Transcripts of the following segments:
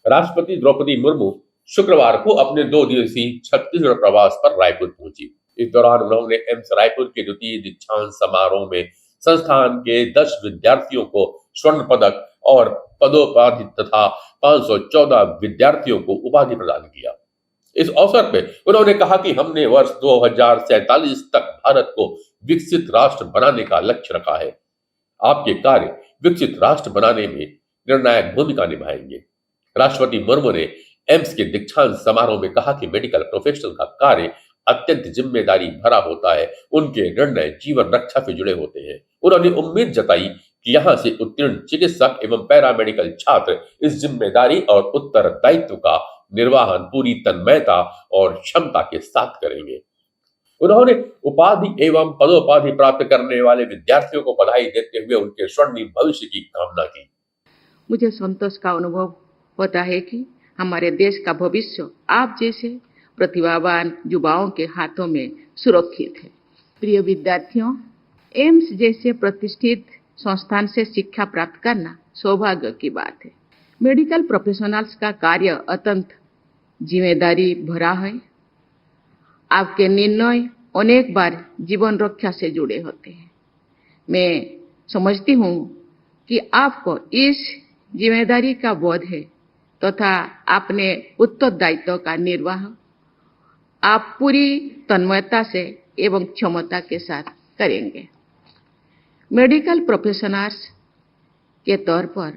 राष्ट्रपति द्रौपदी मुर्मू शुक्रवार को अपने 2 दिवसीय छत्तीसगढ़ प्रवास पर रायपुर पहुंची। इस दौरान उन्होंने एम्स रायपुर के द्वितीय दीक्षांत समारोह में संस्थान के 10 विद्यार्थियों को स्वर्ण पदक और पदोपाधि तथा 514 विद्यार्थियों को उपाधि प्रदान किया। इस अवसर पे उन्होंने कहा कि हमने वर्ष 2047 तक भारत को विकसित राष्ट्र बनाने का लक्ष्य रखा है। आपके कार्य विकसित राष्ट्र बनाने में निर्णायक भूमिका निभाएंगे। राष्ट्रपति मुर्मू ने एम्स के दीक्षांत समारोह में कहा कि मेडिकल प्रोफेशनल का कार्य अत्यंत जिम्मेदारी भरा होता है। उनके निर्णय जीवन रक्षा से जुड़े होते हैं। उन्होंने उम्मीद जताई कि यहाँ से उत्तीर्ण चिकित्सक एवं पैरामेडिकल छात्र इस जिम्मेदारी और उत्तरदायित्व का निर्वहन पूरी तन्मयता और क्षमता के साथ करेंगे। उन्होंने उपाधि एवं पदोपाधि प्राप्त करने वाले विद्यार्थियों को बधाई देते हुए उनके स्वर्णिम भविष्य की कामना की। मुझे संतोष का अनुभव होता है कि हमारे देश का भविष्य आप जैसे प्रतिभावान युवाओं के हाथों में सुरक्षित है। प्रिय विद्यार्थियों, एम्स जैसे प्रतिष्ठित संस्थान से शिक्षा प्राप्त करना सौभाग्य की बात है। मेडिकल प्रोफेशनल्स का कार्य अत्यंत जिम्मेदारी भरा है। आपके निर्णय अनेक बार जीवन रक्षा से जुड़े होते हैं। मैं समझती हूँ कि आपको इस जिम्मेदारी का बोध है तथा अपने उत्तरदायित्व का निर्वाह आप पूरी तन्मयता से एवं क्षमता के साथ करेंगे। मेडिकल प्रोफेशनल्स के तौर पर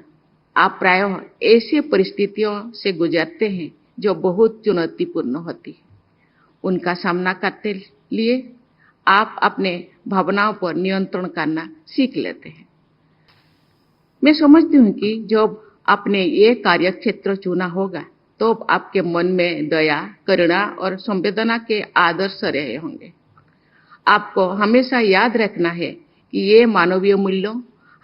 आप प्रायः ऐसी परिस्थितियों से गुजरते हैं जो बहुत चुनौतीपूर्ण होती है। उनका सामना करते लिए आप अपने भावनाओं पर नियंत्रण करना सीख लेते हैं। मैं समझती हूँ कि जब आपने ये कार्य क्षेत्र चुना होगा तो आपके मन में दया, करुणा और संवेदना के आदर्श रहे होंगे। आपको हमेशा याद रखना है कि ये मानवीय मूल्यों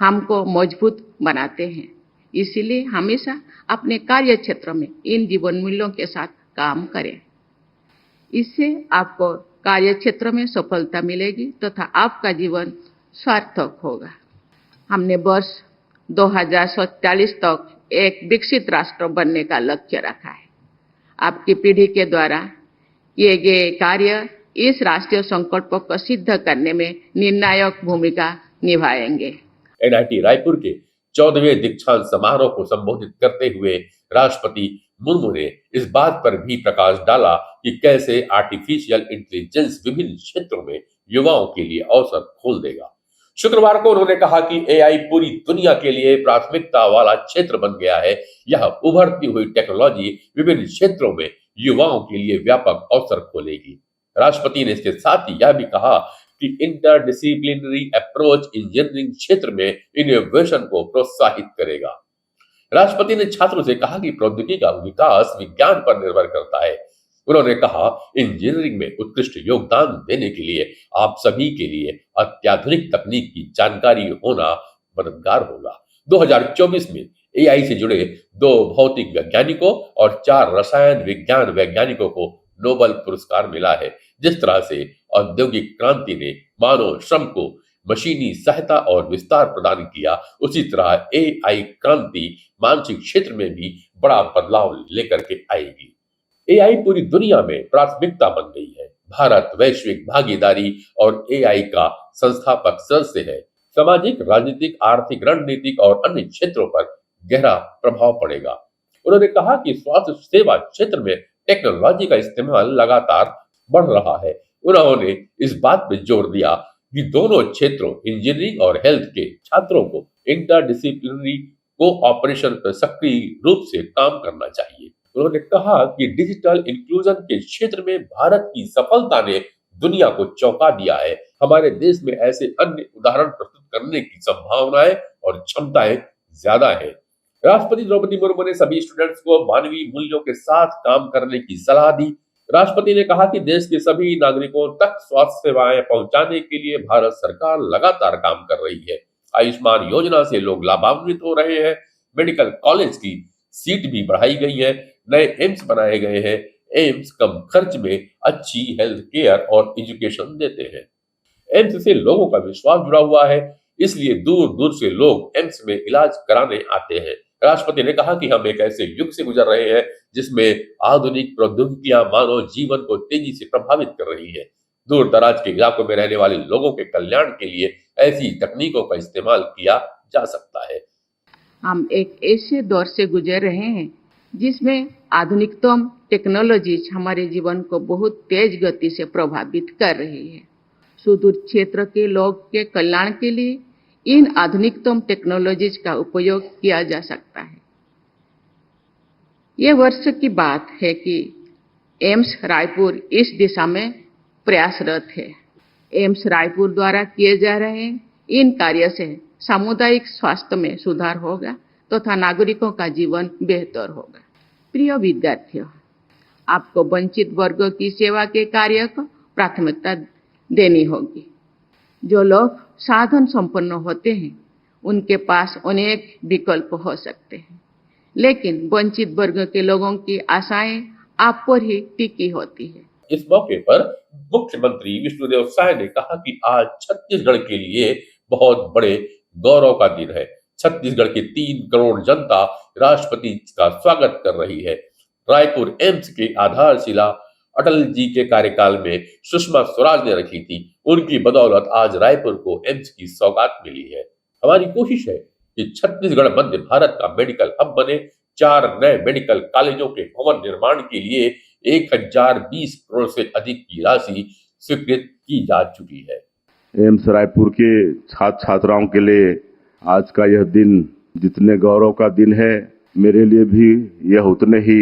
हमको मजबूत बनाते हैं। इसीलिए हमेशा अपने कार्य क्षेत्र में इन जीवन मूल्यों के साथ काम करें। इससे आपको कार्य क्षेत्र में सफलता मिलेगी तथा आपका जीवन सार्थक होगा। हमने वर्ष 2047 तक एक विकसित राष्ट्र बनने का लक्ष्य रखा है। आपकी पीढ़ी के द्वारा किए गए कार्य इस राष्ट्रीय संकल्प को सिद्ध करने में निर्णायक भूमिका निभाएंगे। एनआईटी रायपुर के 14वें दीक्षांत समारोह को संबोधित करते हुए राष्ट्रपति मुर्मू ने इस बात पर भी प्रकाश डाला कि कैसे आर्टिफिशियल इंटेलिजेंस विभिन्न क्षेत्रों में युवाओं के लिए अवसर खोल देगा। शुक्रवार को उन्होंने कहा कि एआई पूरी दुनिया के लिए प्राथमिकता वाला क्षेत्र बन गया है। यह उभरती हुई टेक्नोलॉजी विभिन्न क्षेत्रों में युवाओं के लिए व्यापक अवसर खोलेगी। राष्ट्रपति ने इसके साथ ही यह भी कहा कि इंटरडिसिप्लिनरी अप्रोच इंजीनियरिंग क्षेत्र में इनोवेशन को प्रोत्साहित करेगा। राष्ट्रपति ने छात्रों से कहा कि प्रौद्योगिकी का विकास विज्ञान पर निर्भर करता है। उन्होंने कहा, इंजीनियरिंग में उत्कृष्ट योगदान देने के लिए आप सभी के लिए अत्याधुनिक तकनीक की जानकारी होना मददगार होगा। 2024 में एआई से जुड़े 2 भौतिक वैज्ञानिकों और 4 रसायन विज्ञान वैज्ञानिकों को नोबेल पुरस्कार मिला है। जिस तरह से औद्योगिक क्रांति ने मानव श्रम को मशीनी सहायता और विस्तार प्रदान किया, उसी तरह एआई क्रांति मानसिक क्षेत्र में भी बड़ा बदलाव लेकर के आएगी। एआई पूरी दुनिया में प्राथमिकता बन गई है। भारत वैश्विक भागीदारी और एआई का संस्थापक सदस्य है। सामाजिक, राजनीतिक, आर्थिक, रणनीतिक और अन्य क्षेत्रों पर गहरा प्रभाव पड़ेगा। उन्होंने कहा कि स्वास्थ्य सेवा क्षेत्र में टेक्नोलॉजी का इस्तेमाल लगातार बढ़ रहा है। उन्होंने इस बात पर जोर दिया कि दोनों क्षेत्रों इंजीनियरिंग और हेल्थ के छात्रों को इंटरडिसिप्लिनरी कोऑपरेशन पर सक्रिय रूप से काम करना चाहिए। उन्होंने कहा कि डिजिटल इंक्लूजन के क्षेत्र में भारत की सफलता ने दुनिया को चौंका दिया है। हमारे देश में ऐसे अन्य उदाहरण प्रस्तुत करने की संभावनाएं और क्षमताएं ज्यादा है। राष्ट्रपति द्रौपदी मुर्मू ने सभी स्टूडेंट्स को मानवीय मूल्यों के साथ काम करने की सलाह दी। राष्ट्रपति ने कहा कि देश के सभी नागरिकों तक स्वास्थ्य सेवाएं पहुंचाने के लिए भारत सरकार लगातार काम कर रही है। आयुष्मान योजना से लोग लाभान्वित हो रहे हैं। मेडिकल कॉलेज की सीट भी बढ़ाई गई है। नए एम्स बनाए गए हैं। एम्स कम खर्च में अच्छी हेल्थ केयर और एजुकेशन देते हैं। एम्स से लोगों का विश्वास जुड़ा हुआ है, इसलिए दूर दूर से लोग एम्स में इलाज कराने आते हैं। राष्ट्रपति ने कहा कि हम एक ऐसे युग से गुजर रहे हैं जिसमें आधुनिक प्रौद्योगिकियां मानव जीवन को तेजी से प्रभावित कर रही है। दूर दराज के इलाकों में रहने वाले लोगों के कल्याण के लिए ऐसी तकनीकों का इस्तेमाल किया जा सकता है। हम एक ऐसे दौर से गुजर रहे हैं जिसमें आधुनिकतम टेक्नोलॉजीज हमारे जीवन को बहुत तेज गति से प्रभावित कर रही है। सुदूर क्षेत्र के लोग के कल्याण के लिए इन आधुनिकतम टेक्नोलॉजीज का उपयोग किया जा सकता है। ये वर्ष की बात है कि एम्स रायपुर इस दिशा में प्रयासरत है। एम्स रायपुर द्वारा किए जा रहे इन कार्य से सामुदायिक स्वास्थ्य में सुधार होगा तथा नागरिकों का जीवन बेहतर होगा। प्रिय विद्यार्थियों, आपको वंचित वर्गों की सेवा के कार्य को प्राथमिकता देनी होगी। जो लोग साधन संपन्न होते हैं उनके पास अनेक विकल्प हो सकते हैं, लेकिन वंचित वर्ग के लोगों की आशाएं आप पर ही टिकी होती है। इस मौके पर मुख्यमंत्री विष्णुदेव साय ने कहा कि आज छत्तीसगढ़ के लिए बहुत बड़े गौरव का दिन है। छत्तीसगढ़ की 3 करोड़ जनता राष्ट्रपति का स्वागत कर रही है। रायपुर एम्स की आधारशिला अटल जी के कार्यकाल में सुषमा स्वराज ने रखी थी। उनकी बदौलत आज रायपुर को एम्स की सौगात मिली है। हमारी कोशिश है कि छत्तीसगढ़ मध्य भारत का मेडिकल हब बने। 4 नए मेडिकल कॉलेजों के भवन निर्माण के लिए 1020 करोड़ से अधिक की राशि स्वीकृत की जा चुकी है। एम्स रायपुर के छात्र छात्राओं के लिए आज का यह दिन जितने गौरव का दिन है, मेरे लिए भी यह उतने ही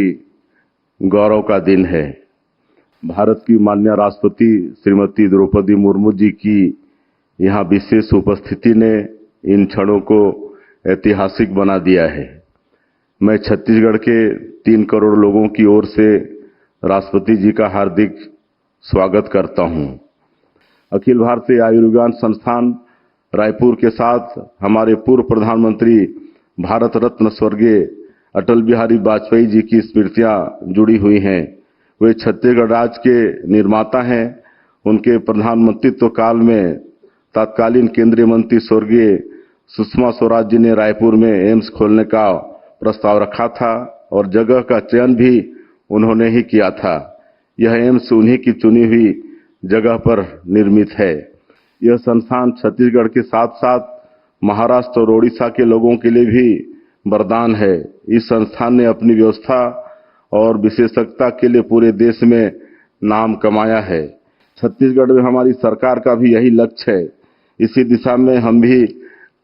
गौरव का दिन है। भारत की माननीय राष्ट्रपति श्रीमती द्रौपदी मुर्मू जी की यहाँ विशेष उपस्थिति ने इन क्षणों को ऐतिहासिक बना दिया है। मैं छत्तीसगढ़ के 3 करोड़ लोगों की ओर से राष्ट्रपति जी का हार्दिक स्वागत करता हूँ। अखिल भारतीय आयुर्विज्ञान संस्थान रायपुर के साथ हमारे पूर्व प्रधानमंत्री भारत रत्न स्वर्गीय अटल बिहारी वाजपेयी जी की स्मृतियां जुड़ी हुई हैं। वे छत्तीसगढ़ राज्य के निर्माता हैं। उनके प्रधानमंत्रित्व काल में तत्कालीन केंद्रीय मंत्री स्वर्गीय सुषमा स्वराज जी ने रायपुर में एम्स खोलने का प्रस्ताव रखा था और जगह का चयन भी उन्होंने ही किया था। यह एम्स उन्हीं की चुनी हुई जगह पर निर्मित है। यह संस्थान छत्तीसगढ़ के साथ साथ महाराष्ट्र और ओडिशा के लोगों के लिए भी वरदान है। इस संस्थान ने अपनी व्यवस्था और विशेषज्ञता के लिए पूरे देश में नाम कमाया है। छत्तीसगढ़ में हमारी सरकार का भी यही लक्ष्य है। इसी दिशा में हम भी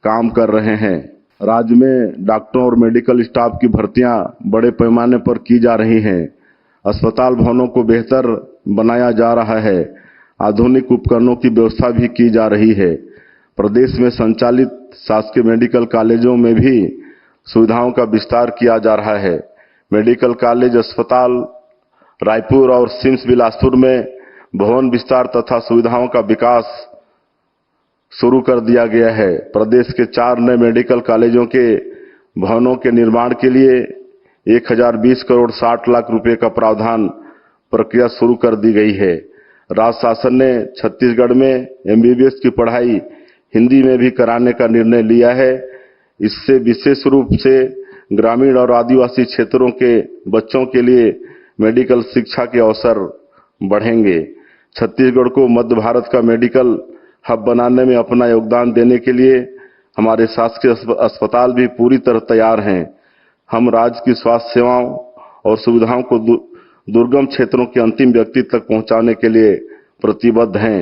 काम कर रहे हैं। राज्य में डॉक्टरों और मेडिकल स्टाफ की भर्तियां बड़े पैमाने पर की जा रही हैं। अस्पताल भवनों को बेहतर बनाया जा रहा है। आधुनिक उपकरणों की व्यवस्था भी की जा रही है। प्रदेश में संचालित शासकीय मेडिकल कॉलेजों में भी सुविधाओं का विस्तार किया जा रहा है। मेडिकल कॉलेज अस्पताल रायपुर और सिम्स बिलासपुर में भवन विस्तार तथा सुविधाओं का विकास शुरू कर दिया गया है। प्रदेश के 4 नए मेडिकल कॉलेजों के भवनों के निर्माण के लिए 1020 करोड़ 60 लाख रुपए का प्रावधान प्रक्रिया शुरू कर दी गई है। राज्य शासन ने छत्तीसगढ़ में एमबीबीएस की पढ़ाई हिंदी में भी कराने का निर्णय लिया है। इससे विशेष रूप से ग्रामीण और आदिवासी क्षेत्रों के बच्चों के लिए मेडिकल शिक्षा के अवसर बढ़ेंगे। छत्तीसगढ़ को मध्य भारत का मेडिकल हब बनाने में अपना योगदान देने के लिए हमारे शासकीय अस्पताल भी पूरी तरह तैयार हैं। हम राज्य की स्वास्थ्य सेवाओं और सुविधाओं को दुर्गम क्षेत्रों के अंतिम व्यक्ति तक पहुंचाने के लिए प्रतिबद्ध हैं।